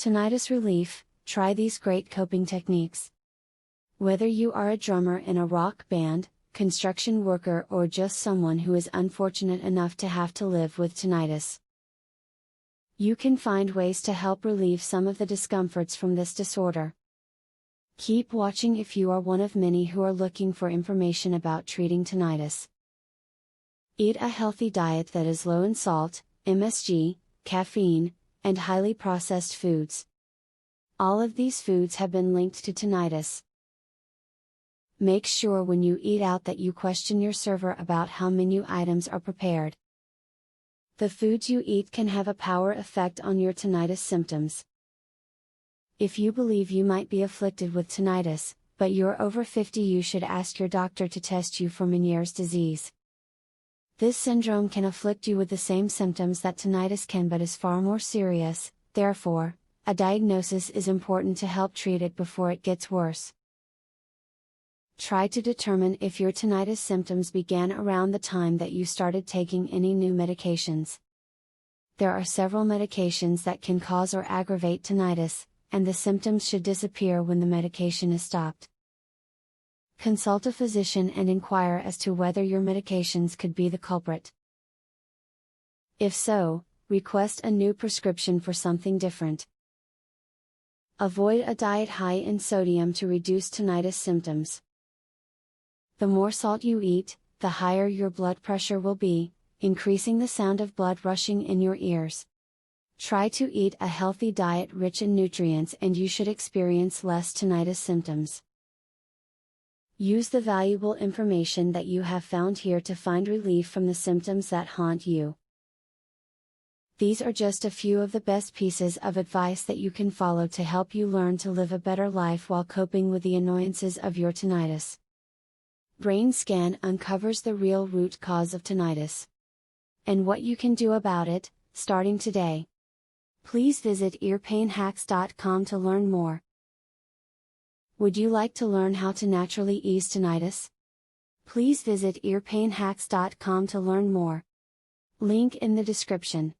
Tinnitus Relief, try these great coping techniques. Whether you are a drummer in a rock band, construction worker, or just someone who is unfortunate enough to have to live with tinnitus, you can find ways to help relieve some of the discomforts from this disorder. Keep watching if you are one of many who are looking for information about treating tinnitus. Eat a healthy diet that is low in salt, MSG, caffeine, and highly processed foods. All of these foods have been linked to tinnitus. Make sure when you eat out that you question your server about how menu items are prepared. The foods you eat can have a power effect on your tinnitus symptoms. If you believe you might be afflicted with tinnitus, but you're over 50, you should ask your doctor to test you for Meniere's disease. This syndrome can afflict you with the same symptoms that tinnitus can, but is far more serious. Therefore, a diagnosis is important to help treat it before it gets worse. Try to determine if your tinnitus symptoms began around the time that you started taking any new medications. There are several medications that can cause or aggravate tinnitus, and the symptoms should disappear when the medication is stopped. Consult a physician and inquire as to whether your medications could be the culprit. If so, request a new prescription for something different. Avoid a diet high in sodium to reduce tinnitus symptoms. The more salt you eat, the higher your blood pressure will be, increasing the sound of blood rushing in your ears. Try to eat a healthy diet rich in nutrients and you should experience less tinnitus symptoms. Use the valuable information that you have found here to find relief from the symptoms that haunt you. These are just a few of the best pieces of advice that you can follow to help you learn to live a better life while coping with the annoyances of your tinnitus. Brain scan uncovers the real root cause of tinnitus and what you can do about it, starting today. Please visit earpainhacks.com to learn more. Would you like to learn how to naturally ease tinnitus? Please visit earpainhacks.com to learn more. Link in the description.